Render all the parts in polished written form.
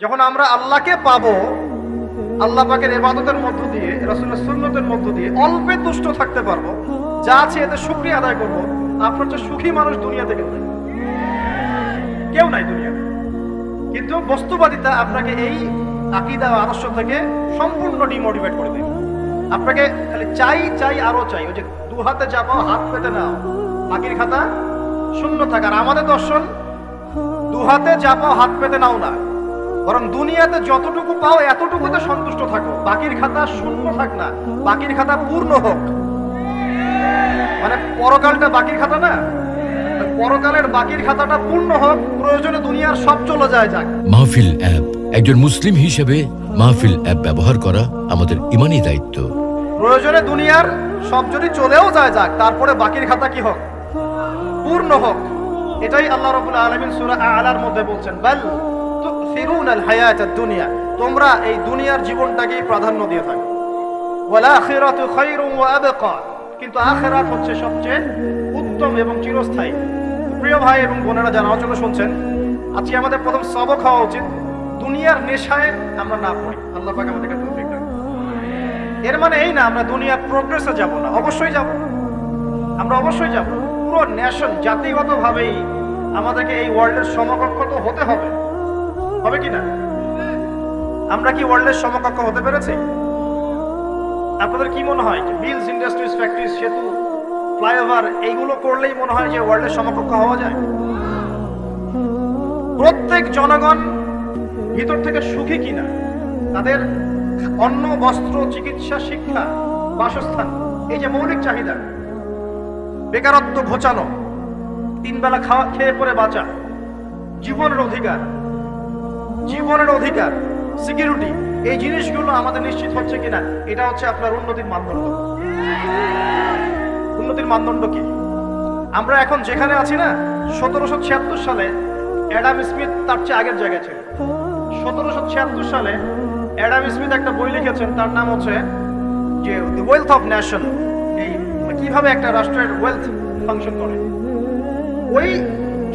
যখন আমরা আল্লাহকে পাবো, আল্লাহ পাকের ইবাদতের মধ্য দিয়ে, রাসূলের সুন্নতের মধ্য দিয়ে অল্পে তুষ্ট থাকতে পারবো, যা আছে এতে শুকরিয়া আদায় করবো, আপনার চেয়ে সুখী মানুষ দুনিয়াতে কেউ নাই দুনিয়াতে। কিন্তু বস্তুবাদিতা আপনাকে এই আকীদা ও আদর্শ থেকে সম্পূর্ণ ডিমোটিভেট করে দেবে। আপনাকে খালি চাই চাই আরো চাই, ওই যে দু হাতে যা পাও হাত পেতে নাও, বাকির খাতা শূন্য থাকার। আমাদের দর্শন দু হাতে যা পাও হাত পেতে নাও না, বরং দুনিয়াতে যতটুকু পাও এতটুকুতে সন্তুষ্ট থাকো, বাকির খাতা শূন্য থাক না, বাকির খাতা পূর্ণ হোক। মানে পরকালটা বাকির খাতা না, পরকালের বাকির খাতাটা পূর্ণ হোক, প্রয়োজনে দুনিয়ার সব চলে যায় যাক। মাহফিল অ্যাপ, একজন মুসলিম হিসেবে মাহফিল অ্যাপ ব্যবহার করা আমাদের ঈমানী দায়িত্ব। প্রয়োজনে দুনিয়ার সব যদি চলেও যায় যাক, তারপরে বাকির খাতা কি হোক? পূর্ণ হোক। এটাই আল্লাহ রাব্বুল আলামিন সূরা আ'লার মধ্যে বলছেন, বাল তুসিরুনাল হায়াতাদ দুনিয়া, তোমরা এই দুনিয়ার জীবনটাকেই প্রাধান্য দিয়ে থাকো। ওয়াল আখিরাতু খায়রুন ওয়া আবকা, কিন্তু আখিরাত হচ্ছে সবচেয়ে উত্তম এবং চিরস্থায়ী। প্রিয় ভাই এবং বোনেরা যারা আলোচনা শুনছেন, আজকে আমাদের প্রথম সবক হওয়া উচিত দুনিয়ার নেশায় আমরা না পড়ি। আল্লাহ পাক আমাদেরকে তৌফিক দান। এর মানে এই না আমরা দুনিয়ার প্রোগ্রেসে যাব না, অবশ্যই যাব, আমরা অবশ্যই যাব। পুরো নেশন জাতিগতভাবেই আমাদেরকে এই ওয়ার্ল্ডের সমকক্ষ তো হতে হবে, হবে কি না? আমরা কি ওয়ার্ল্ডের সমকক্ষ হতে পেরেছি? আপনাদের কি মনে হয় মিলস, ইন্ডাস্ট্রিজ, ফ্যাক্টরিজ, সেতু, ফ্লাইওভার এইগুলো করলেই মনে হয় যে ওয়ার্ল্ডের সমকক্ষ হওয়া যায়? প্রত্যেক জনগণ ভিতর থেকে সুখী কিনা, তাদের অন্ন, বস্ত্র, চিকিৎসা, শিক্ষা, বাসস্থান, এই যে মৌলিক চাহিদা, বেকারত্ব ঘোচানো, তিন বেলা খাওয়া খেয়ে পরে বাঁচা, জীবনের অধিকার, জীবনের অধিকার, সিকিউরিটি, এই জিনিসগুলো আমাদের নিশ্চিত হচ্ছে কিনা, এটা হচ্ছে আপনার উন্নতির মানদণ্ড। উন্নতির মানদণ্ড কি? আমরা এখন যেখানে আছি না, 1776 সালে অ্যাডাম স্মিথ তার চেয়ে আগের জায়গায় ছিল। 1776 সালে অ্যাডাম স্মিথ একটা বই লিখেছেন, তার নাম হচ্ছে যে দ্য ওয়েলথ অফ নেশন, এই কিভাবে একটা রাষ্ট্রের ওয়েলথ ফাংশন করে। ওই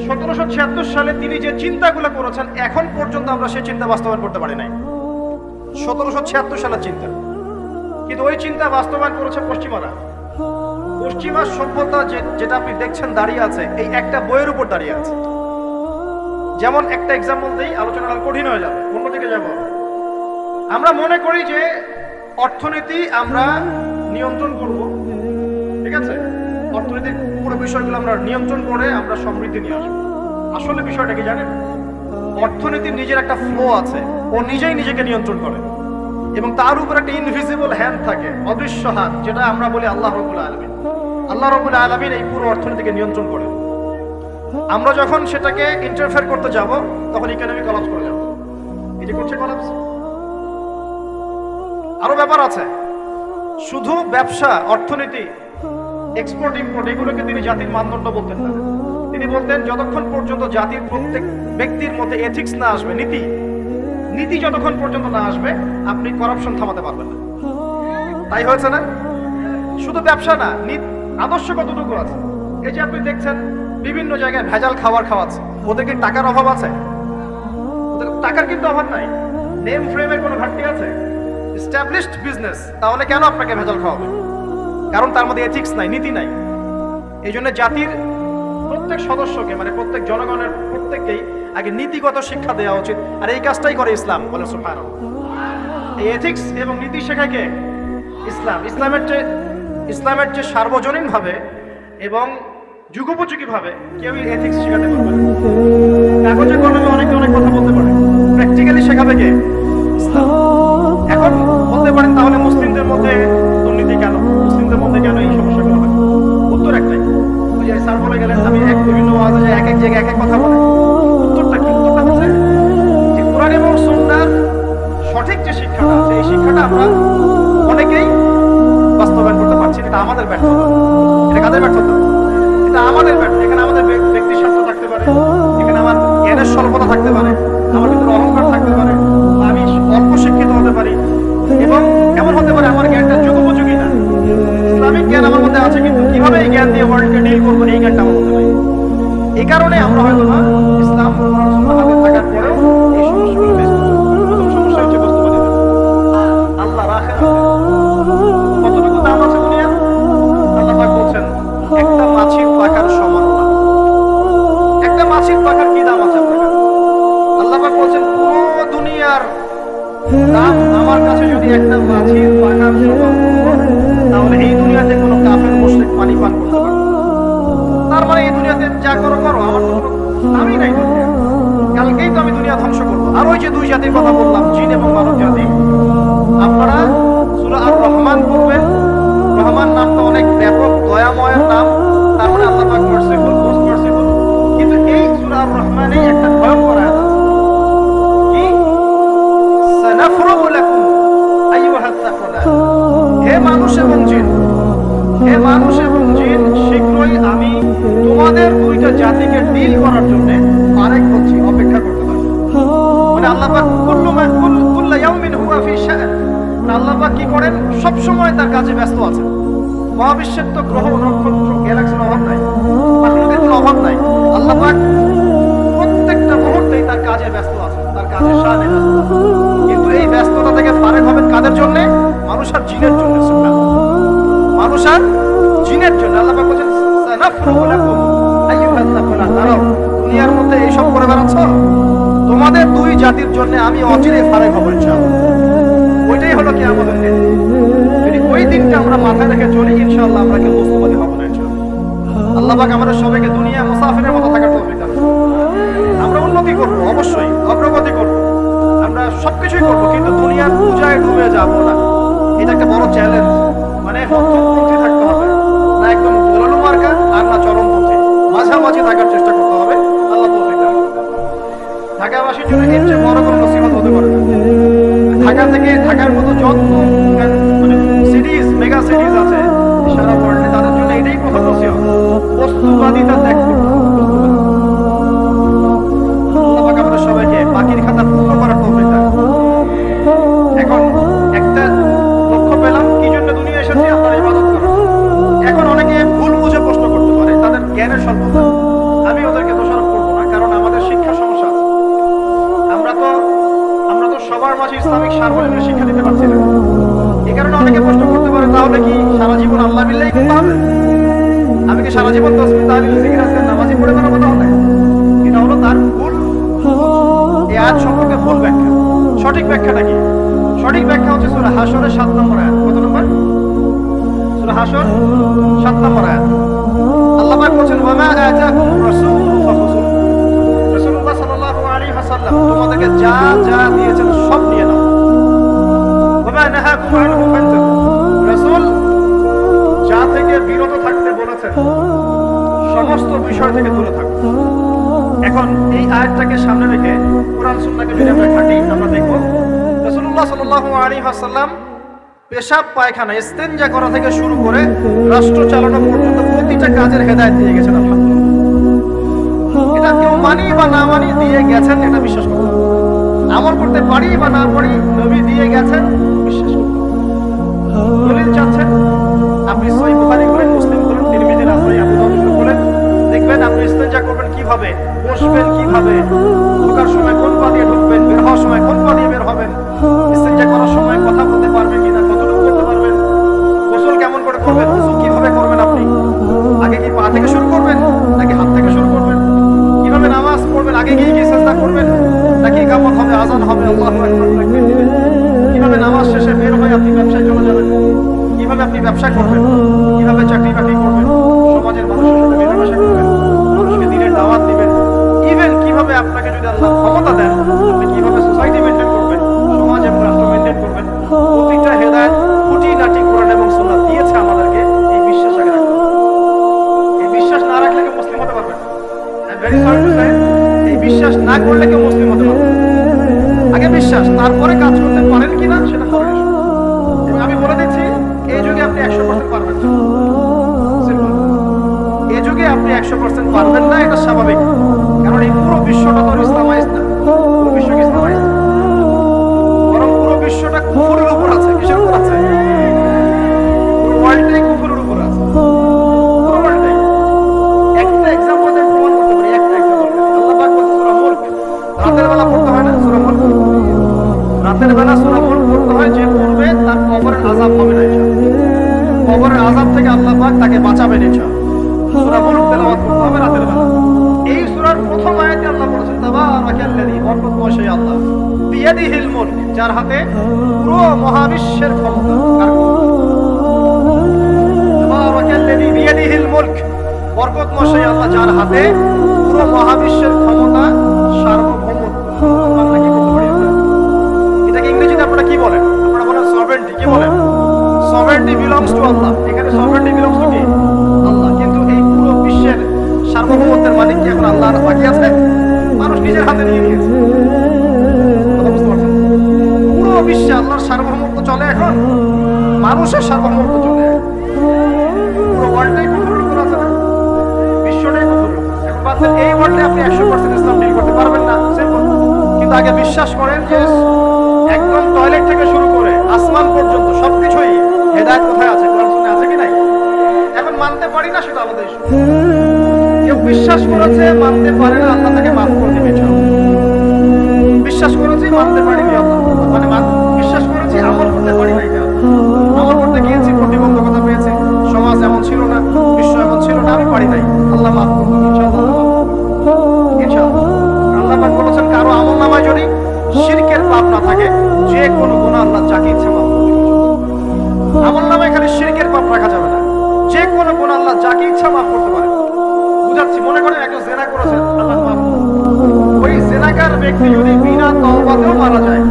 1776 সালে তিনি যে চিন্তাগুলো করেছেন, এখন পর্যন্ত আমরা সেই চিন্তা বাস্তবায়ন করতে পারি নাই। 1776 সালের চিন্তা, কিন্তু ওই চিন্তা বাস্তবায়ন করেছে পশ্চিমারা। পশ্চিমা সভ্যতা যেটা আপনি দেখছেন দাঁড়িয়ে আছে, এই একটা বইয়ের উপর দাঁড়িয়ে আছে। যেমন একটা এক্সাম্পল দিই, আলোচনাটা কঠিন হয়ে যাবে, অন্যদিকে যাব। আমরা মনে করি যে অর্থনীতি আমরা নিয়ন্ত্রণ করব, ঠিক আছে, অর্থনীতির পুরো বিষয়গুলো আমরা নিয়ন্ত্রণ করে আমরা সমৃদ্ধি নিয়ে আসবো। আসলে বিষয়টা কি জানেন? অর্থনীতির নিজের একটা ফ্লো আছে, ও নিজেই নিজেকে নিয়ন্ত্রণ করে, এবং তার উপর একটা ইনভিজিবল হ্যান্ড থাকে, অদৃশ্য হাত, যেটা আমরা বলি আল্লাহ রাব্বুল আলামিন। আল্লাহ রাব্বুল আলামিন এই পুরো অর্থনীতিকে নিয়ন্ত্রণ করে। আমরা যখন সেটাকে ইন্টারফেয়ার করতে যাব, তখন ইকোনমি কলাপস করে যাবে। এই যে করছে কলাপস। আরো ব্যাপার আছে, শুধু ব্যবসা, অর্থনীতি, এক্সপোর্ট, ইম্পোর্ট, এগুলোকে তিনি জাতির মানদণ্ড বলতেন না। তিনি বলতেন যতক্ষণ পর্যন্ত জাতির প্রত্যেক ব্যক্তির মধ্যে এথিক্স না আসবে, নীতি যতক্ষণ পর্যন্ত না আসবে, আপনি করাপশন থামাতে পারবেন না। তাই হয়েছে না? শুধু ব্যবসা না, আদর্শ কতটুকু আছে? এই যে আপনি দেখছেন বিভিন্ন জায়গায় ভেজাল খাবার খাওয়াচ্ছে, ওদের কি টাকার অভাব আছে? ওদের টাকার কিন্তু অভাব নাই। নেম ফ্রেমের কোনো ঘাটতি আছে? এস্টাবলিশড বিজনেস, তাহলে কেন আপনাকে ভেজাল খাওয়াবে? কারণ তার মধ্যে এথিক্স নাই, নীতি নাই। এই জন্য জাতির প্রত্যেক সদস্যকে, মানে প্রত্যেক জনগণের প্রত্যেককেই আগে নীতিগত শিক্ষা দেওয়া উচিত, আর এই কাজটাই করে ইসলাম। বলে সুবহানাল্লাহ। এই এথিক্স এবং নীতি শেখায় কে? ইসলাম। ইসলামের যে সার্বজনীন ভাবে এবং যুগোপযোগী ভাবে কেউ এথিক্স শেখাতে পারবে না। কাগজে কলমে অনেকে অনেক কথা বলতে পারে, প্র্যাকটিক্যালি শেখাবে কে? ইসলাম। এখন বলতে পারেন তাহলে মুসলিমদের মধ্যে দুর্নীতি কেন, মুসলিমদের মধ্যে কেন এই সমস্যাগুলো হয়? উত্তর একটাই, ওই যে স্যার বলে গেলেন আমি বিভিন্ন ওয়াজে এক এক জায়গায় এক এক কথা বলে। উত্তরটা কি? উত্তরটা হচ্ছে যে কোরআন এবং সুন্নাহর সঠিক যে শিক্ষাটা আছে, এই শিক্ষাটা আমরা অনেকেই বাস্তবায়ন করতে পারছি। এটা আমাদের ব্যর্থতা। এটা কাদের ব্যর্থতা? এটা আমাদের ব্যর্থতা। এখানে আমাদের ব্যক্তি স্বার্থ থাকতে পারে, এখানে আমার জ্ঞানের স্বল্পতা থাকতে পারে, আমার ভিতরে অহংকার থাকতে পারে, আমি অল্প শিক্ষিত হতে পারি, এবং এমন হতে পারে আমার জ্ঞানটা যুগোপযোগী না। ইসলামিক জ্ঞান আমার মধ্যে আছে, কিন্তু কিভাবে এই জ্ঞান দিয়ে ওয়ার্ল্ডকে ডিল করবো, এই জ্ঞানটা আমার মধ্যে নাই। এই কারণে আমরা হয়তো না ইসলাম হাতে থাকার পরেও এই সমস্যাগুলো ফেস করছি। দুনিয়ার দাম আমার কাছে যদি একটা মাছির পাখার সমান হতো, তাহলে এই দুনিয়াতে কোনো কাফের মুশরিক পানি পান করতে পারত না। তার মানে এই দুনিয়াতে যা করো করো, আমার তো কোনো দামই নাই দুনিয়া। কালকেই তো আমি দুনিয়া ধ্বংস করবো। আর ওই যে দুই জাতির কথা বললাম, জিন এবং মানব জাতি, আপনারা সূরা আর রহমান পড়বেন। রহমান নামটা অনেক ব্যাপক, দয়াময়ের নাম, তার মানে আল্লাহ পাক মার্সিফুল, মোস্ট মার্সিফুল। কিন্তু এই সূরা আর রহমানেই একটা ভয়ঙ্কর আয়াত আছে, কি সানাফরুগু লাকুম আইয়ুহাস সাকলান। হে মানুষ এবং জিন, হে মানুষ এবং জিন, শীঘ্রই আমি তোমাদের দুইটা জাতিকে ডিল করার জন্য আরেক হচ্ছি, অপেক্ষা করতে পারি। মানে আল্লাহ পাক কুল্লু ইয়াউমিন হুয়া ফি শাআন, আল্লাহ পাক কি করেন, সব সময় তার কাজে ব্যস্ত আছেন। মহাবিশ্বের তো গ্রহ নক্ষত্র গ্যালাক্সির অভাব নাই, মাখলুকের কোনো অভাব নাই। আল্লাহ পাক প্রত্যেকটা মুহূর্তেই তার কাজে ব্যস্ত আছেন, তার কাজের শানে ব্যস্ত আছেন। কিন্তু এই ব্যস্ততা থেকে ফারেক হবেন কাদের জন্য? মানুষ আর জিনের জন্য। মানুষ আর জিনের জন্য আল্লাহ পাক বলেন সানাফরুগু লাকুম আইয়ুহাস সাকলান। দাঁড়াও, দুনিয়ার মধ্যে এইসব করে বেড়াচ্ছ, তোমাদের দুই জাতির জন্য আমি অচিরে ফারেক হব ইনশাআল্লাহ। ওইটাই হলো কিয়ামতের দিন। যদি ওই দিনটা আমরা মাথায় রেখে চলি, ইনশাআল্লাহ আমরা কেউ বস্তুবাদী হব না ইনশাআল্লাহ। আল্লাহ পাক আমাদের সবাইকে দুনিয়া মুসাফিরের মতো থাকার তৌফিক দান করুন। আমরা উন্নতি করব, অবশ্যই অগ্রগতি করব, আমরা সবকিছুই করব, কিন্তু দুনিয়ার পূজায় ডুবে যাব না। এটা একটা বড় চ্যালেঞ্জ। মানে মধ্যপন্থী থাকতে হবে, না একদম গোলালু মার্কা আর না চরমপন্থী, মাঝামাঝি থাকার চেষ্টা করতে হবে। আল্লাহ তৌফিক দান করুন। ঢাকাবাসীর জন্য এর চেয়ে বড় কোনো নসিহত হতে পারে না। ঢাকা থেকে, ঢাকার মতো যত মানে সিরিজ, মেগা সিরিজ আছে সারা ওয়ার্ল্ডে, তাদের জন্য এটাই প্রথম নসিহত, বস্তুবাদিতা ত্যাগ করতে হবে। আল্লাহ পাক আমাদের সবাইকে বাকির খাতা পূর্ণ করার তৌফিক দান করুন। এখন একটা লক্ষ্য পেলাম, কি জন্য দুনিয়া এসেছি, আল্লাহর ইবাদত করা। এখন অনেকে ভুল বুঝে প্রশ্ন করতে পারে, তাদের জ্ঞানের স্বল্পতা। আমি ওদেরকে দোষারোপ করবো না, কারণ আমাদের শিক্ষা সমস্যা আছে। আমরা তো সবার মাঝে ইসলামিক সার্বজনীন শিক্ষা দিতে পারছি না। এই কারণে অনেকে প্রশ্ন করতে পারে, তাহলে কি সারা জীবন আল্লাহ বিল্লাহি করতে হবে? আমি কি সারা জীবন তাসবিহ তাহলিল জিকির আজকার নামাজি পড়ে বেড়াবো? তাহলে এটা হলো তার ভুল। এই আয়াত সম্পর্কে ভুল ব্যাখ্যা। সঠিক ব্যাখ্যাটা কি? সঠিক ব্যাখ্যা হচ্ছে সূরা হাশরের 7 নম্বর আয়াত। কত নম্বর? সূরা হাশর 7 নম্বর আয়াত। আল্লাহ পাক বলেন, ওয়া মা আতাকুমুর রাসূলু ফাখুযুহু। রাসূলুল্লাহ সাল্লাল্লাহু আলাইহি ওয়াসাল্লাম তোমাদেরকে যা যা দিয়েছেন সব নিয়ে নাও। ওয়া মা নাহাকুম আনহু ফান্তাহু। রাসূল যা থেকে বিরত থাকতে বলেছেন সমস্ত বিষয় থেকে দূরে থাকো। এখন এই আয়াতটাকে সামনে রেখে কোরআন সুন্নাহকে যদি আমরা ঘাঁটি, আমরা দেখব রাসূলুল্লাহ সাল্লাল্লাহু আলাইহি ওয়াসাল্লাম পেশাব পায়খানা ইস্তেনজা করা থেকে শুরু করে রাষ্ট্র চালানো পর্যন্ত প্রতিটা কাজের হেদায়েত দিয়ে গেছেন। আলহামদুলিল্লাহ, এটা কেউ মানি বা না মানি দিয়ে গেছেন, এটা বিশ্বাস করতে হবে। আমল করতে পারি বা না পারি, নবী দিয়ে গেছেন, বিশ্বাস করতে হবে। দলিল চাচ্ছেন, আপনি সহিহ বুখারী করেন, মুসলিম করেন, তিরমিজি, নাসাই, আবু দাউদ করেন, দেখবেন আপনি ইস্তেনজা করবেন কিভাবে, বসবেন কিভাবে, ঢোকার সময় কোন পা দিয়ে ঢুকবেন, বের হওয়ার সময় কোন পা দিয়ে বের হবেন, ইস্তেনজা করার সময় কথা বলতে পারবেন কিনা, কতটুকু বলতে পারবেন, গোসল কেমন করে করবেন, ওযু কিভাবে করবেন, আপনি আগে কি পা থেকে শুরু করবেন নাকি হাত থেকে শুরু করবেন, কিভাবে নামাজ পড়বেন, আগে গিয়ে কি সিজদা করবেন নাকি ইকামত হবে, আযান হবে, আল্লাহু আকবার তাকবীর দিবেন, কিভাবে নামাজ শেষে বের হয়ে আপনি ব্যবসায় চলে যাবেন, কিভাবে আপনি ব্যবসা করবেন, কিভাবে চাকরি বাকরি করবেন, সমাজের মানুষের সাথে মেলামেশা করবেন, মানুষকে দ্বীনের দাওয়াত দিবেন, ইভেন কিভাবে আপনাকে যদি আল্লাহ ক্ষমতা দেন আপনি কিভাবে সোসাইটি মেনটেন করবেন, সমাজ এবং রাষ্ট্র মেনটেন করবেন, প্রতিটা হেদায়েত খুঁটিনাটি কোরআন এবং সুন্নাহ দিয়েছে আমাদেরকে। এই বিশ্বাস আগে রাখতে হবে। এই বিশ্বাস না রাখলে কেউ মুসলিম হতে পারবে না। ভেরি সরি টু সে, এই বিশ্বাস না করলে কেউ মুসলিম হতে পারবে না। আগে বিশ্বাস, তারপরে কাজ করতে পারেন কিনা সেটা পরে এসো। এবং আমি বলে দিচ্ছি, এই যুগে আপনি 100% পারবেন না। এই যুগে আপনি 100% পারবেন না, এটা স্বাভাবিক। কারণ এই পুরো বিশ্বটা তো ইসলামাইজ না, পুরো বিশ্ব কি ইসলামাইজ না, বরং পুরো বিশ্বটা কুফরের উপর আছে। কিসের উপর আছে? পুরো ওয়ার্ল্ডটাই কুফরের উপর আছে, পুরো ওয়ার্ল্ডটাই। একটা এক্সাম্পল দিয়ে প্রমাণ করতে পারি, একটা এক্সাম্পল। আল্লাহ পাক বলেছে সূরা মুলক, রাতের বেলা পড়তে হয় না সূরা মুলক? রাতের বেলা সূরা মুলক পড়তে হয়, যে পড়বে তার কবরের আযাব হবে না ইনশাআল্লাহ। কবরের আযাব থেকে আল্লাহ পাক তাকে বাঁচাবেন ইনশাআল্লাহ। সূরা মুলক তেলাওয়াত করতে হবে রাতের বেলা। এই সূরার প্রথম আয়াতে আল্লাহ বলেছেন, তাবারাকাল্লাযী, বরকতময় সেই আল্লাহ, বিয়াদিহিল মুলক, যার হাতে পুরো মহাবিশ্বের ক্ষমতা। কার তাবারাকাল্লাযী বিয়াদিহিল মুলক, বরকতময় আল্লাহ যার হাতে পুরো মহাবিশ্বের ক্ষমতা, সার্বভৌমত্ব। আমরা কি বলতে পারি? এটাকে ইংরেজিতে আপনারা কি বলেন? আপনারা বলেন সভারেন্টি। কি বলেন? সভারেন্টি বিলংস টু আল্লাহ। এখানে সভারেন্টি বিলংস টু কি? আল্লাহ। কিন্তু এই পুরো বিশ্বের সার্বভৌমত্বের মালিক কি এখন আল্লাহ বাকি আছে? মানুষ নিজের হাতে নিয়ে নিয়েছে। কথা বুঝতে পারছেন? পুরো বিশ্বে আল্লাহর সার্বভৌমত্ব চলে এখন, মানুষের সার্বভৌমত্ব চলে। পুরো ওয়ার্ল্ডটাই কুফরের উপর আছে না? বিশ্বটাই কুফরের উপর। এখন বাদ দেন, এই ওয়ার্ল্ডে আপনি 100% ইসলাম ডিল করতে পারবেন না, সিম্পল। কিন্তু আগে বিশ্বাস করেন যে একদম টয়লেট থেকে শুরু করে আসমান পর্যন্ত সবকিছুই হেদায়েত কোথায় আছে, কোরআন সুন্নাহ আছে কি নাই? এখন মানতে পারি না, সেটা আমাদের ইস্যু। কেউ বিশ্বাস করেছে, মানতে পারে না, আল্লাহ তাকে মাফ করে দেবে। বিশ্বাস করেছি, মানতে পারিনি, আল্লাহ মানে বিশ্বাস করেছি, আমল করতে পারি নাই। আমল করতে গিয়েছি, প্রতিবন্ধকতা পেয়েছি, সমাজ এমন ছিল না, বিশ্ব এমন ছিল না, আমি পারি নাই, আল্লাহ মাফ করবেন ইনশাআল্লাহ। ইনশাআল্লাহ আল্লাহ পাক বলেছেন, কারো আমলনামায় যদি শিরকের পাপ না থাকে, যে কোনো গুনাহ আল্লাহ যাকে ইচ্ছা মাফ করবেন। আমলনামায় খালি শিরকের পাপ রাখা যাবে না, যে কোনো গুনাহ আল্লাহ যাকে ইচ্ছা মাফ করতে পারে। বুঝাচ্ছি, মনে করেন একজন জেনা করেছেন, আল্লাহ মাফ করবেন। ওই জেনাকার ব্যক্তি যদি বিনা তওবাতেও মারা যায়,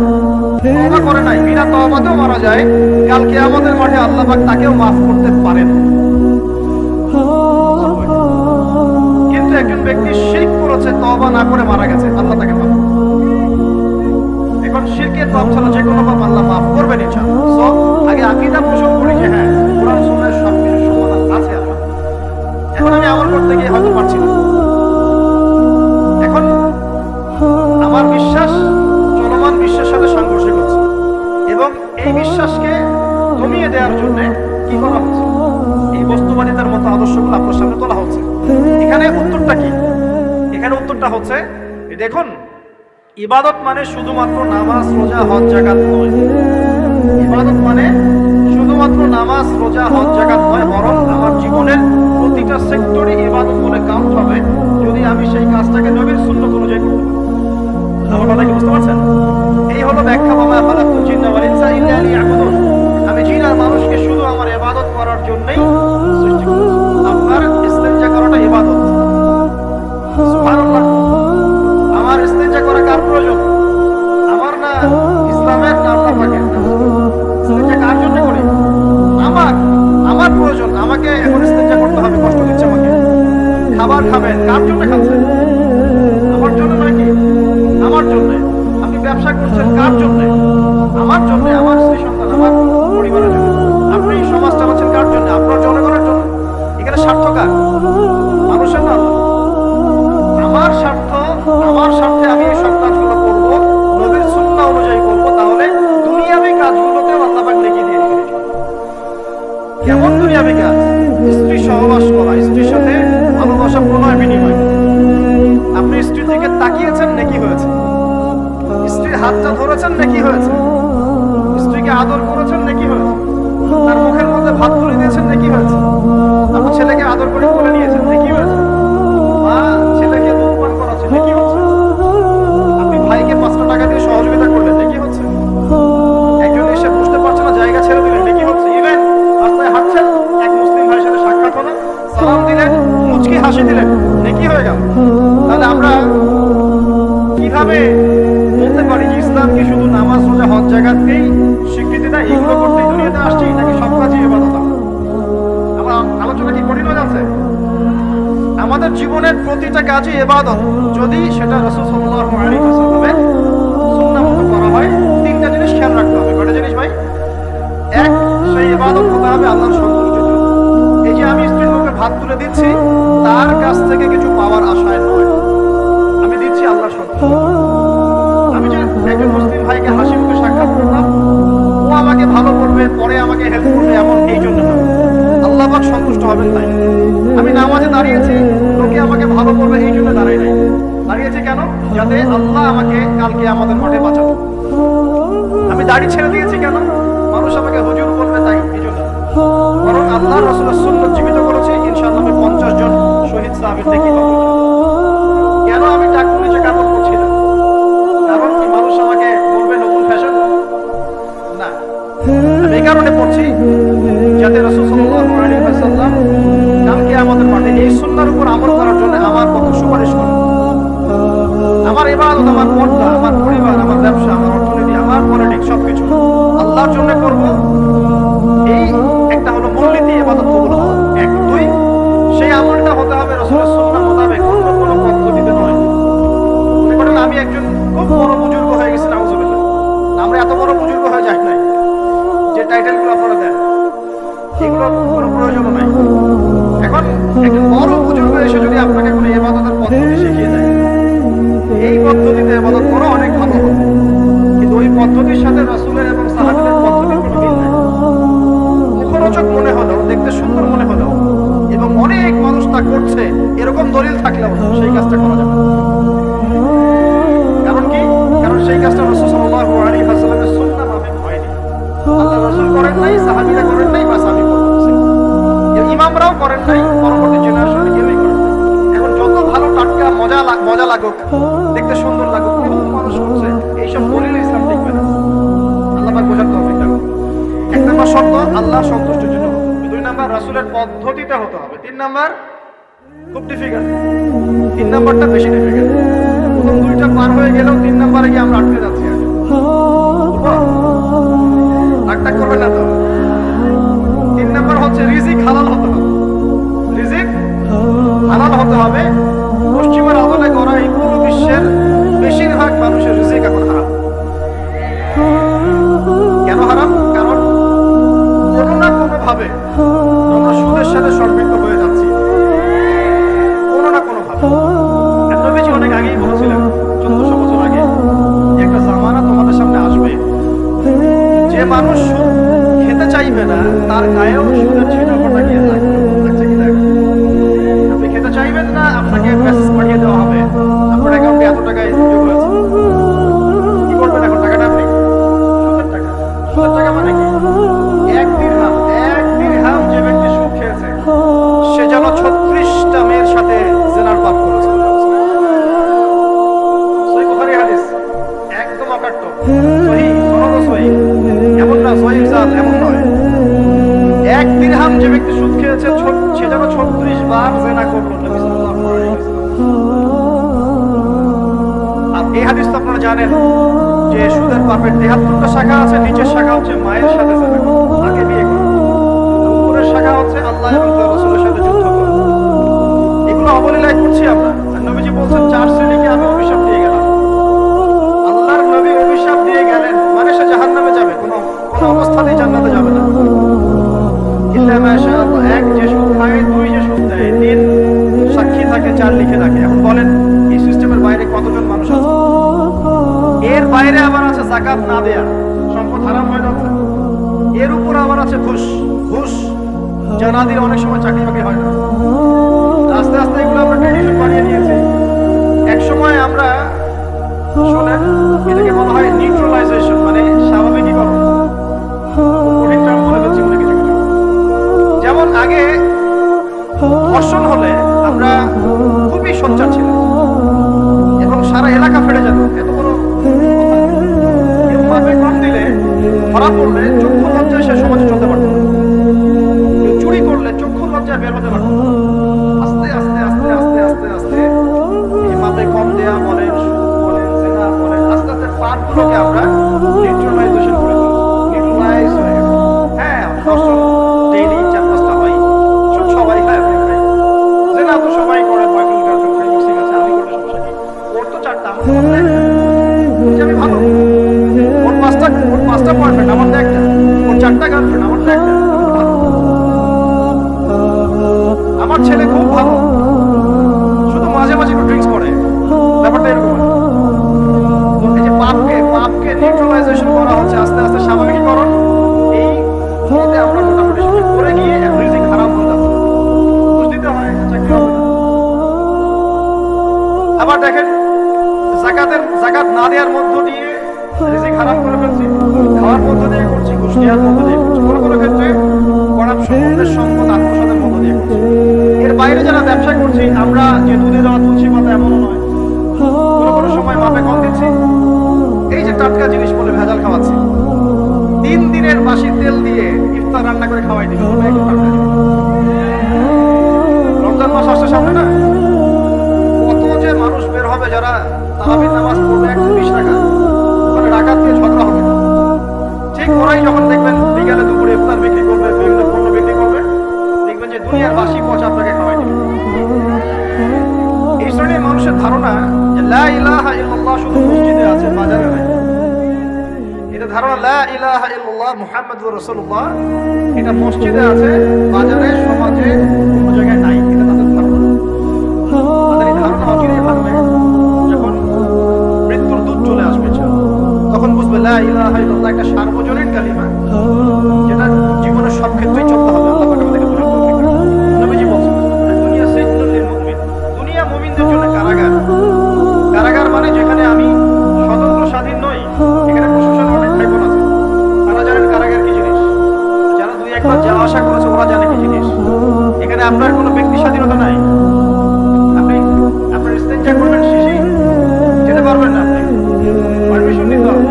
তওবা করে নাই, বিনা তওবাতেও মারা যায়, কাল কিয়ামতের মাঠে আল্লাহ পাক তাকেও মাফ করতে পারেন। কিন্তু একজন ব্যক্তি শিরক করেছে, তওবা না করে মারা গেছে, আল্লাহ তাকে মাফ করবেন। এখন শিরকের পাপ ছাড়া যে কোনো পাপ আল্লাহ মাফ করবেন ইনশাআল্লাহ। সো আগে আকীদা পোষণ করি যে হ্যাঁ, কোরআন সুন্নাহর সবকিছু সমাধান আছে আমার। এখন আমি আমল করতে গিয়ে হয়তো পারছি না। এখন আমার বিশ্বাস চলমান বিশ্বের সাথে সংঘর্ষে করছে, এবং এই বিশ্বাসকে দমিয়ে দেওয়ার জন্য কি করা হচ্ছে? এই বস্তুবাদিতার মতো আদর্শগুলো আপনার সামনে তোলা হচ্ছে। এখানে উত্তরটা কি? এখানে উত্তরটা হচ্ছে, দেখুন, ইবাদত মানে শুধুমাত্র নামাজ, রোজা, হজ, যাকাত নয়। ইবাদত মানে শুধুমাত্র নামাজ, রোজা, হজ, যাকাত নয়, বরং আমার জীবনের প্রতিটা সেক্টরে ইবাদত বলে কাউন্ট হবে যদি আমি সেই কাজটাকে নবীর সুন্নাত অনুযায়ী করতে পারি। আমার কথা কি বুঝতে পারছেন? এই হলো ব্যাখ্যা। বাবা খালাকুল জিন্না ওয়াল ইনসা ইল্লা লিয়াবুদুন। আমি জিন আর মানুষকে শুধু আমার ইবাদত করার জন্যই সৃষ্টি করেছি। আপনার ইস্তেনজা করাটা ইবাদত। সুবহানাল্লাহ। আমার ইস্তেনজা করা কার প্রয়োজন? আমার না ইসলামের, না আল্লাহ পাকের? ইস্তেনজা কার জন্য করি? আমার প্রয়োজন। আমাকে এখন ইস্তেনজা করতে হবে, কষ্ট দিচ্ছে আমাকে। খাবার খাবেন, কার জন্য খাচ্ছেন? আমার জন্য নয় কি? আমার জন্য। আপনি ব্যবসা করছেন, কার জন্য? আমার জন্য, আমার স্ত্রী সন্তান, আমার পরিবারের জন্য। আপনি সমাজ চালাচ্ছেন কার জন্য? আপনার জনগণের জন্য। এখানে স্বার্থ কার? মানুষের না। আমার স্বার্থ, আমার স্বার্থে আমি এই সব কাজগুলো করবো, নবীর সুন্নাহ অনুযায়ী করবো, তাহলে দুনিয়াবি কাজগুলোতেও আল্লাহ পাক নেকি দিয়ে দিবেন। কেমন দুনিয়াবি কাজ? স্ত্রী সহবাস করা, স্ত্রীর সাথে ভালোবাসা, প্রণয় বিনিময়। আপনি স্ত্রীর দিকে তাকিয়েছেন, নেকি হয়েছে। স্ত্রীর হাতটা ধরেছেন, নেকি হয়েছে। স্ত্রীকে আদর করেছেন, নেকি হয়েছে। তার মুখের মধ্যে ভাত তুলে দিয়েছেন, নেকি হয়েছে। আপনার ছেলেকে আদর করে তুলে নিয়েছেন, নেকি হয়েছে। মা ছেলেকে দুধ পান করাচ্ছে, নেকি হচ্ছে। আপনি ভাইকে 5টা টাকা দিয়ে সহযোগিতা করলেন, নেকি হচ্ছে। একজন এসে বুঝতে পারছে না, জায়গা ছেড়ে দিলেন, নেকি হচ্ছে। ইভেন রাস্তায় হাঁটছেন, এক মুসলিম ভাইয়ের সাথে সাক্ষাৎ হলো, সালাম দিলেন, মুচকি হাসি দিলেন, নেকি হয়ে গেল। তাহলে আমরা কিভাবে বলতে পারি যে ইসলাম কি শুধু নামাজ, রোজা, হজ, যাকাতকেই স্বীকৃতি দেয়? এগুলো করতেই দুনিয়াতে আসছি, নাকি সব কাজই ইবাদত? আমার আলোচনা কি কঠিন হয়ে যাচ্ছে? আমাদের জীবনের প্রতিটা কাজই ইবাদত, যদি সেটা রাসূল সাল্লাল্লাহু আলাইহি ওয়াসাল্লামের সুন্নাহ মতো করা হয়। 3টা জিনিস খেয়াল রাখতে হবে। কয়টা জিনিস ভাই? এক, সেই ইবাদত হতে হবে আল্লাহর সন্তুষ্টির জন্য। এই যে আমি স্ত্রীর মুখে ভাত তুলে দিচ্ছি, তার কাছ থেকে কিছু পাওয়ার আশায় নয়, আমি দিচ্ছি আল্লাহর সন্তুষ্টি। আমি যে একজন মুসলিম ভাইকে হাসি মুখে সাক্ষাৎ করলাম, ও আমাকে ভালো করবে, পরে আমাকে হেল্প করবে, এমন এই জন্য না। আল্লাহ পাক সন্তুষ্ট হবেন তাই। আমি নামাজে দাঁড়িয়েছি, লোকে আমাকে ভালো করবে এই জন্য দাঁড়িয়ে নাই। দাঁড়িয়েছি কেন? যাতে আল্লাহ আমাকে কালকে আমাদের মাঠে বাঁচাবে। আমি দাড়ি ছেড়ে দিয়েছি কেন? মানুষ আমাকে হুজুর বলবে তাই, এই জন্য। বরং আল্লাহ রাসূলের সুন্নাত জীবিত করেছে, ইনশাআল্লাহ আমি 50 জন শহীদ সাহাবীর নেকি পাবো। কেন আমি টাকা নিচে কাপড় করছি না? কারণ কি মানুষ আমাকে বলবে কারণে পড়ছি যাতে রাসূল সাল্লাল্লাহু আলাইহি ওয়াসাল্লাম কালকে আমাদের মাঠে এই সুন্নাহর উপর আমল করার জন্য আমার পক্ষে সুপারিশ করেন। আমার ইবাদত, আমার পর্দা, আমার পরিবার, আমার ব্যবসা, আমার অর্থনীতি, আমার পলিটিক্স সবকিছু আল্লাহর জন্য করব। এই একটা হলো মূলনীতি ইবাদত কবুল হওয়া। এক, দুই, সেই আমলটা হতে হবে রাসূলের সুন্নাহ মোতাবেক, অন্য কোনো পদ্ধতিতে নয়। মনে করেন আমি একজন খুব বড় বুজুর্গ হয়ে গেছি, নাউজুবিল্লাহ। আমরা এত বড় বুজুর্গ হয়ে যাই নাই যে টাইটেলগুলো আপনারা দেন, এগুলো কোনো প্রয়োজন নাই। এখন একজন বড় বুজুর্গ এসে যদি আপনাকে কোনো ইবাদতের পদ্ধতি শিখিয়ে দেয়, এই পদ্ধতিতে ইবাদত করা অনেক ভালো হবে, কিন্তু ওই পদ্ধতির সাথে রাসূলের এবং সাহাবীদের পদ্ধতির কোনো মিল নেই। মুখরোচক মনে হলেও, দেখতে সুন্দর মনে হলেও এবং অনেক মানুষ তা করছে এরকম দলিল থাকলেও সেই কাজটা করা যাবে না। কারণ কি? কারণ সেই কাজটা রাসূল সাল্লাল্লাহু আলাইহি ওয়াসাল্লামের সুন্নাহ মাফিক হয়নি। আল্লাহ রাসূল করেন নাই, সাহাবীরা করেন নাই, বাস আমি করতেছি। ইমামরাও করেন নাই, পরবর্তী জেনারেশনে কেউই করেন নাই। এখন যত ভালো টাটকা মজা লাগুক, দেখতে সুন্দর লাগুক, বহু মানুষ করছে, এইসব দলিল ইসলাম দেখবে না। আল্লাহ পাক বোঝার তৌফিক দান। এক নম্বর শর্ত আল্লাহ সন্তুষ্টির জন্য, দুই নম্বর রাসূলের পদ্ধতিতে হতে হবে, তিন নম্বর খুব ডিফিকাল্ট, তিন নম্বরটা বেশি ডিফিকাল্ট। প্রথম দুইটা পার হয়ে গেলেও তিন নম্বরে গিয়ে আমরা আটকে যাচ্ছি। টাকটাক করবেন না তো। তিন নম্বর হচ্ছে রিজিক হালাল হতে হবে। রিজিক হালাল হতে হবে। পশ্চিমের আদলে করা এই পুরো বিশ্বের বেশিরভাগ মানুষের রিজিক এখন হারাম। কেন হারাম? কারণ কোনো না কোনো ভাবে আমরা সুদের সাথে সম্পৃক্ত হয়ে যাচ্ছি, কোনো না কোনো ভাবে। নবীজি অনেক আগেই বলেছিলেন, 1400 বছর আগে, একটা জামানা তোমাদের সামনে আসবে যে মানুষ সুদ খেতে চাইবে না, তার গায়েও সুদের ছিটা ফোটা গিয়ে লাগবে। আপনি খেতে চাইবেন না, আপনাকে মেসেজ পাঠিয়ে দেওয়া হবে আপনার অ্যাকাউন্টে এত টাকা যোগ হয়েছে। কি করবেন এখন টাকাটা আপনি? সুদের টাকা। সুদের টাকা মানে কি? এক দিরহাম যে ব্যক্তি সুদ খেয়েছে সে যেন 36টা মেয়ের সাথে জিনার পাপ করেছে। সহিহ বুখারী হাদিস, একদম অকাট্য, সহিহ, সনদ সহিহ, এমন না সহিহ জাল, এমন নয়। এক দিরহাম যে ব্যক্তি সুদ খেয়েছে সে যেন 36 বার জিনা করলো। নবী সাল্লাল্লাহু আলাইহি ওয়াসাল্লাম। আর এই হাদিস তো আপনারা জানেন যে সুদের পাপের 73টা শাখা আছে। নিচের শাখা হচ্ছে মায়ের সাথে জিনা করা, মাকে বিয়ে করা। উপরের শাখা হচ্ছে আল্লাহ এবং তার রাসূলের সাথে যুদ্ধ করা। এগুলো অবলীলায় করছি আমরা। আর নবীজি বলছেন 4 শ্রেণীকে আমি অভিশাপ দিয়ে গেলাম। আল্লাহর নবী অভিশাপ দিয়ে গেলেন মানে সে জাহান্নামে যাবে, কোনো অবস্থাতেই জান্নাতে যাবে না। ইল্লা মাশাআল্লাহ, এক যে সুদ খায়, দুই যে সুদ দেয়, তিন সাক্ষী থাকে, চার লিখে রাখে। এখন বলেন এই সিস্টেমের বাইরে কতজন মানুষ আছে? এর বাইরে আবার আছে যাকাত না দেয়া, সম্পদ হারাম হয়ে যাচ্ছে। এর উপর আবার আছে ঘুষ। যা না দিলে অনেক সময় চাকরি বাকরি হয় না। আস্তে আস্তে এগুলো আমরা ট্রেডিশন বানিয়ে নিয়েছি। এক সময় আমরা শোনেন এটাকে বলা হয় নিউট্রালাইজেশন, মানে স্বাভাবিকীকরণ। কঠিন টার্ম বলে ফেলছি মনে কিছু কিছু। যেমন আগে ধর্ষণ হলে আমরা খুবই সোচ্চার ছিলাম এবং সারা এলাকা ফেড়ে যেত, এত বড় কেউ মাপে কম দিলে ধরা পড়লে চক্ষু লজ্জায় সে সমাজে চলতে পারত না। কেউ চুরি করলে চক্ষু লজ্জায় বের হতে পারত না। আস্তে আস্তে আস্তে আস্তে আস্তে আস্তে এই মাপে কম দেয়া বলেন, জিনা বলেন, আস্তে আস্তে পাপগুলোকে আমরা নিউট্রালাইজেশন করে ফেলছি। নিউট্রালাইজ হয়ে গেছে। হ্যাঁ, ধর্ষণ ডেইলি 4-5টা হয়, সবাই খায়, আমি খাই। জিনা তো সবাই করে, বয়ফ্রেন্ড গার্লফ্রেন্ড মিক্সিং আছে, আমি করলে সমস্যা কি? ওর তো 4টা, আমার আমি ভালো। ওর 5টা বয়ফ্রেন্ড, আমার তো একটা। ওর 4টা গার্লফ্রেন্ড, আমার তো একটা। আমার ছেলে খুব ভালো, শুধু মাঝে মাঝে একটু ড্রিঙ্কস করে, ব্যাপারটা এরকম। এই যে পাপকে নিউট্রালাইজেশন করা হচ্ছে আস্তে আস্তে, স্বাভাবিকীকরণ। এই আমরা মোটামুটি সবাই করে গিয়ে রিজিক হারাম হয়ে যাচ্ছে। ঘুষ দিতে হয়, চাকরি হবে না। আবার দেখেন যাকাত না দেওয়ার মধ্য দিয়ে রিজিক হারাম করে ফেলছি, খাওয়ার মধ্য দিয়ে করছি, ঘুষ দেওয়ার মধ্য দিয়ে করছি, কোনো কোনো ক্ষেত্রে করাপশন, অন্যের সম্পদ আত্মসাতের মধ্য দিয়ে করছি। এর বাইরে যারা ব্যবসা করছি, আমরা যে দুধে দেওয়া তুলছি কথা এমনও নয়, কোনো কোনো সময় মাপে কম দিচ্ছি, এই যে টাটকা জিনিস বলে ভেজাল খাওয়াচ্ছি। 3 দিনের বাসি তেল দিয়ে ইফতার রান্না করে খাওয়াই দিবে। রমজান মাস আসছে সামনে না, কত যে মানুষ বের হবে যারা তারাবির নামাজ পড়বে 120 টাকা মানে রাকাত দিয়ে ঝগড়া হবে। ঠিক ওরাই যখন দেখবেন বিকালে দুপুরে ইফতার বিক্রি করবে, বিভিন্ন পণ্য বিক্রি করবে, দেখবেন যে দুনিয়ার বাসি পচা আপনাকে খাওয়াই দিবে। এই শ্রেণীর মানুষের ধারণা যে লা ইলাহা ইল্লাল্লাহ শুধু মসজিদে আছে, বাজারে নাই। এটা ধারণা লা ইলাহা ইল্লাল্লাহ মুহাম্মাদুর রাসূলুল্লাহ এটা মসজিদে আছে, বাজারে সমাজে কোনো জায়গায় নাই। এটা তাদের ধারণা। তাদের এই ধারণা অচিরেই ভাঙবে যখন মৃত্যুর দূত চলে আসবে, তখন বুঝবে লা ইলাহা ইল্লাল্লাহ একটা সার্বজনীন কালিমা, যেটা জীবনের সব ক্ষেত্রেই চলতে হবে। আল্লাহ পাক আমাদেরকে বুঝার তৌফিক দান করুন। নবীজি বলেছেন দুনিয়া সিজনুল লিল মুমিন, দুনিয়া মুমিনদের জন্য কারাগার। কারাগার মানে যেখানে আমি স্বতন্ত্র স্বাধীন নই, এখানে প্রশাসনের অনেক ভাইবোন আছে, তারা জানেন কারাগার কি জিনিস। যারা দুই একবার যাওয়া আসা করেছে ওরা জানে কি জিনিস। এখানে আপনার কোনো ব্যক্তি স্বাধীনতা নাই। আপনি আপনার ইস্তেঞ্জা করবেন, শিশি যেতে পারবেন না, আপনি পারমিশন নিতে হবে,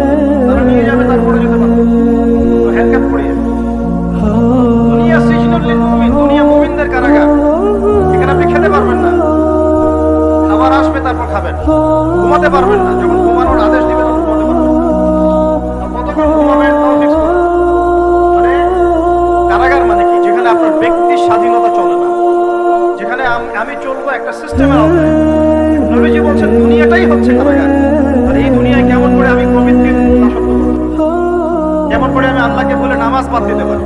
তারা নিয়ে যাবে, তারপরে যেতে পারবেন, হ্যান্ডকাপ পরিয়ে। দুনিয়া সিজনুল লিল মুমিন, দুনিয়া মুমিনদের কারাগার। এখানে আপনি খেতে পারবেন না, খাবার আসবে তারপর খাবেন, ঘুমাতে পারবেন না, যখন ঘুমানোর আদেশ দিবে তখন ঘুমাতে পারবেন। কতক্ষণ ঘুমাবেন তাও ফিক্স করেন। মানে কারাগার মানে কি? যেখানে আপনার ব্যক্তির স্বাধীনতা চলে না, যেখানে আমি চলবো একটা সিস্টেমের আওতায়। নবীজি বলছেন দুনিয়াটাই হচ্ছে কারাগার। আর এই দুনিয়ায় কেমন করে আমি প্রবৃত্তির দাসত্ব করতে পারি, কেমন করে আমি আল্লাহকে বলে নামাজ বাদ দিতে পারি,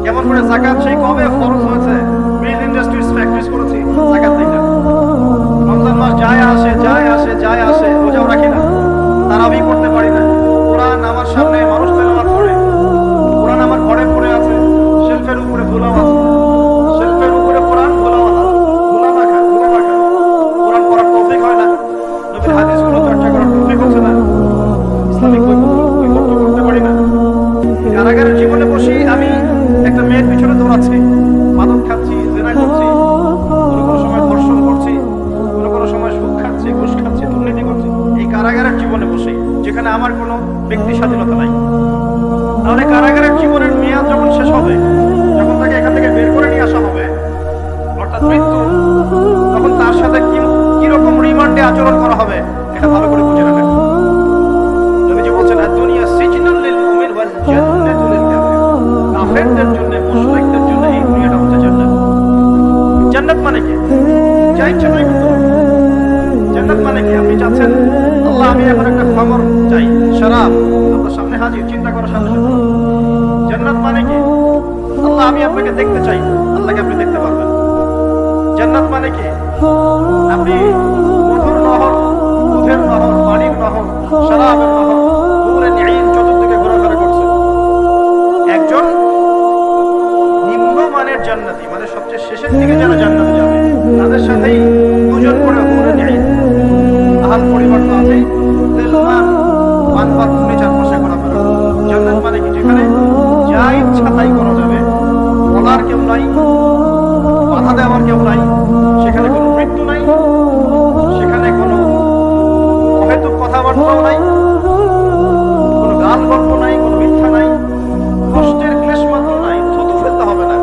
কেমন করে যাকাত সেই কবে ফরজ হয়েছে, মিল ইন্ডাস্ট্রিজ ফ্যাক্টরিজ করেছি, যাকাত দিই না। রমজান মাস যায় আসে যায় আসে যায় আসে, রোজাও রাখি না, তারাবি করতে পারি না। কোরআন আমার সামনে মানুষ তেলাওয়াত করে, কোরআন আমার ঘরে পড়ে আছে, শেলফের উপরে ধুলাও আছে, শেলফের উপরে কোরআন ধুলাওয়ালা, ধুলা মাখা, ধুলা মাখা। কোরআন পড়ার তৌফিক হয় না, নবীর হাদিসগুলো চর্চা করার তৌফিক হচ্ছে না, ইসলামিক বৈকল্য করতে পারি না। কারাগারের জীবনে বসি আমি একটা মেয়ের পিছনে দৌড়াচ্ছি, মাদক খাচ্ছি, জেনা করছি, কোনো সময় ধর্ষণ করছি, কোনো সময় সুদ খাচ্ছি, ঘুষ খাচ্ছি, দুর্নীতি করছি। এই কারাগারের জীবনে বসে, যেখানে আমার কোনো ব্যক্তি স্বাধীনতা নাই। তাহলে কারাগারের জীবনের মেয়াদ যখন শেষ হবে, যখন তাকে এখান থেকে বের করে নিয়ে আসা হবে, অর্থাৎ মৃত্যু, তখন তার সাথে কিরকম রিমান্ডে আচরণ করা হবে এটা ভালো করে বুঝে রাখেন। নবীজি বলছেন দুনিয়া সিজনুল লিল মুমিন ওয়াল জান্নাতুল লিল কাফির। কাফেরদের জন্য, মুশরিকদের জন্য এই দুনিয়াটা হচ্ছে জান্নাত। জান্নাত মানে কি? যা ইচ্ছা তাই করতে পারবেন। জান্নাত মানে কি? আপনি চাচ্ছেন আল্লাহ আমি এখন একটা খামর চাই, শরাব, আপনার সামনে হাজির, চিন্তা করার সাথে সাথে। জান্নাত মানে কি? আল্লাহ আমি আপনাকে দেখতে চাই, আল্লাহকে আপনি দেখতে পারবেন। জান্নাত মানে কি? আপনি মধুর নহর, দুধের নহর, পানির নহর, শরাবের নহর, হুরে নিঈম চতুর্দিকে ঘোরাফেরা করছে। একজন নিম্নমানের জান্নাতি, মানে সবচেয়ে শেষের দিকে যারা জান্নাতে যাবে, তাদের সাথেই দুজন করে হুরে নিঈম, আহাল পরিবার তো আছেই, তেলমান পানপাত খুনে চারপাশে ঘোরাফেরা। জান্নাত মানে কি? যেখানে যা ইচ্ছা তাই করা যাবে, বলার কেউ নাই, বাধা দেওয়ার কেউ নাই, সেখানে কোনো মৃত্যু নাই, সেখানে কোনো অহেতুক কথাবার্তাও নাই, কোনো গান গল্প নাই, কোনো মিথ্যা নাই, কষ্টের ক্লেশ মাত্র নাই, থুতু ফেলতে হবে না।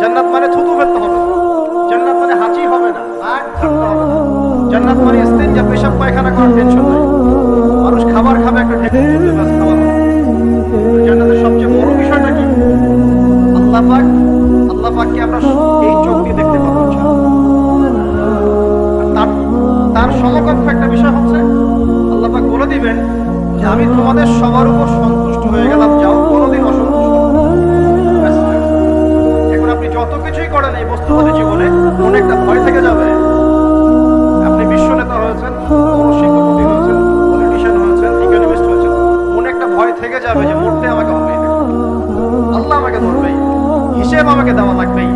জান্নাত মানে থুতু ফেলতে হবে না। জান্নাত মানে হাঁচি হবে না, নাক থাকতে হবে না। জান্নাত মানে ইস্তেঞ্জা, পেশাব পায়খানা করার টেনশন নাই। মানুষ খাবার খাবে, একটা ঢেকে তুলবে, ব্যাস খাবার হবে। জান্নাতের সবচেয়ে বড় বিষয়টা কি? আল্লাহ পাককে আমরা এই চোখ দিয়ে দেখতে পাবো। তার সমকক্ষ একটা বিষয় হচ্ছে আল্লাহ পাক বলে দিবেন যে আমি তোমাদের সবার উপর সন্তুষ্ট হয়ে গেলাম, যাও কোনোদিন অসন্তুষ্ট। এখন আপনি যত কিছুই করেন এই বস্তুবাদী জীবনে, মনে একটা ভয় থেকে যাবে। আপনি বিশ্ব নেতা হয়েছেন, বড় শিল্পপতি হয়েছেন, পলিটিশিয়ান হয়েছেন, ইকোনমিস্ট হয়েছেন, মনে একটা ভয় থেকে যাবে যে মরতে আমাকে হবে, আল্লাহ আমাকে ধরবেই, হিসেব আমাকে দেওয়া লাগবেই,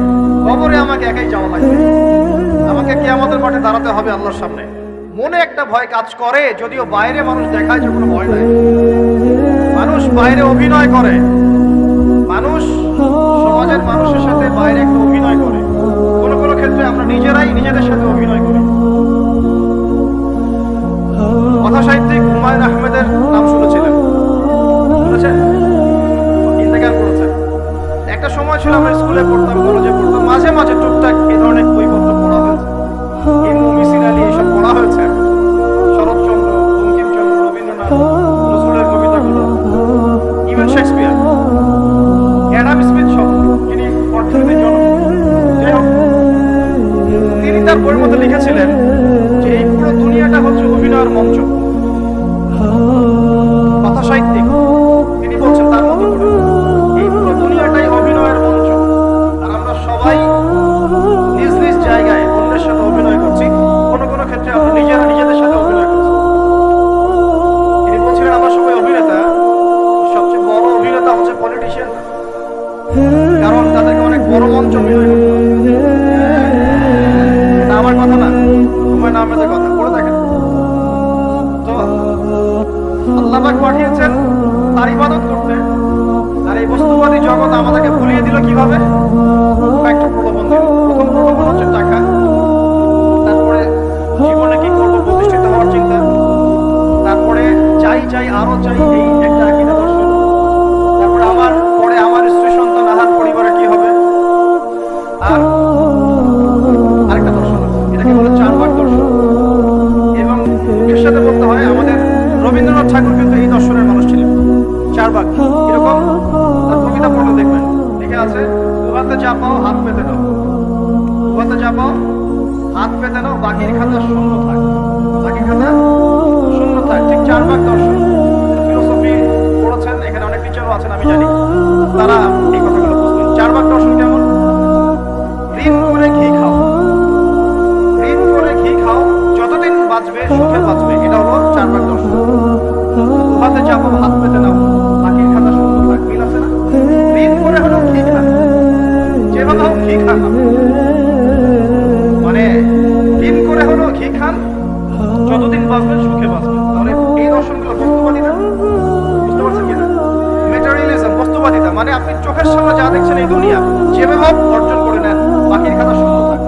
কবরে আমাকে একাই যাওয়া লাগবে, আমাকে কিয়ামতের মাঠে দাঁড়াতে হবে আল্লাহর সামনে। মনে একটা ভয় কাজ করে, যদিও বাইরে মানুষ দেখায় যে কোনো ভয় নাই। মানুষ বাইরে অভিনয় করে, মানুষ সমাজের মানুষের সাথে বাইরে একটা অভিনয় করে। কোনো কোনো ক্ষেত্রে আমরা নিজেরাই নিজেদের সাথে অভিনয় করি। কথা সাহিত্যিক হুমায়ুন আহমেদের নাম শুনেছিলেন? শুনেছেন? ছিলাম, স্কুলে পড়তাম, কলেজে পড়তাম, মাঝে মাঝে টুকটাক এই ধরনের বইপত্র পড়া হয়েছে, হিন্দু মিসির আলী এইসব পড়া হয়েছে, শরৎচন্দ্র, বঙ্কিমচন্দ্র, রবীন্দ্রনাথ, নজরুলের কবিতাগুলো, ইভেন শেক্সপিয়ার, অ্যাডাম স্মিথ সহ, যিনি অর্থনীতির জনক। যাই হোক, তিনি তার বইয়ের মধ্যে লিখেছিলেন যে এই পুরো দুনিয়াটা হচ্ছে অভিনয়ের মঞ্চ। কথা সাহিত্যিক, তিনি বলছেন তার মতো করে এই পুরো দুনিয়াটাই অভিনয়ের মঞ্চ, আর আমরা সবাই নিজ নিজ জায়গায় অন্যের সাথে অভিনয় করছি, কোনো কোনো ক্ষেত্রে আমরা নিজেরা নিজেদের সাথে অভিনয় করছি। তিনি বলছিলেন আমরা সবাই অভিনেতা, সবচেয়ে বড় অভিনেতা হচ্ছে পলিটিশিয়ান, কারণ তাদেরকে অনেক বড় মঞ্চ অভিনয় করতে হয়। এটা আমার কথা না, হুমায়ুন আহমেদের কথা, পড়ে দেখেন তো। আল্লাহ পাক পাঠিয়েছেন তার ইবাদত করতে, আর এই বস্তুবাদী জগৎ আমাদেরকে ভুলিয়ে দিল কিভাবে? একটা প্রলোভন দিল। প্রথম প্রলোভন হচ্ছে টাকা, তারপরে জীবনে কি করবো প্রতিষ্ঠিত হওয়ার চিন্তা, তারপরে চাই চাই আরো চাই এই একটা আকীদা দর্শন, তারপরে আমার স্ত্রী সন্তান আহার পরিবারে কি হবে, আর আরেকটা দর্শন আছে, এটাকে বলে 4 ভাগ দর্শন। এবং এর সাথে বলতে হয় আমাদের রবীন্দ্রনাথ ঠাকুর কিন্তু এই দর্শনের মানুষ ছিলেন। 4 ভাগ এরকম তার কবিতা পড়লে দেখবেন লিখে আছে, দুহাতে যা পাও হাত পেতে নাও, দুহাতে যা পাও হাত পেতে নাও, বাকির খাতা শূন্য থাক, বাকির খাতা শূন্য থাক। ঠিক 4 ভাগ দর্শন। ফিলোসফি পড়েছেন, এখানে অনেক টিচারও আছেন আমি জানি, তারা এই কথাগুলো বুঝবেন। 4 ভাগ দর্শন কেমন? ঋণ করে ঘি খাও, ঋণ করে ঘি খাও, যতদিন বাঁচবে সুখে বাঁচবে, এটা হলো 4 ভাগ দর্শন। দুহাতে যাবো হাত পেতে নাও, বাকির খাতা শূন্য থাক, মিল আছে না? ঋণ করে হলো ঘি খান, যেভাবে হোক ঘি খান, মানে ঋণ করে হলো ঘি খান, যতদিন বাঁচবেন সুখে বাঁচবেন। তাহলে এই দর্শনগুলো বস্তুবাদিতা, বুঝতে পারছেন কিনা? ম্যাটেরিয়ালিজম, বস্তুবাদিতা, মানে আপনি চোখের সামনে যা দেখছেন এই দুনিয়া, যেভাবে হোক অর্জন করে নেন, বাকির খাতা শূন্য থাক।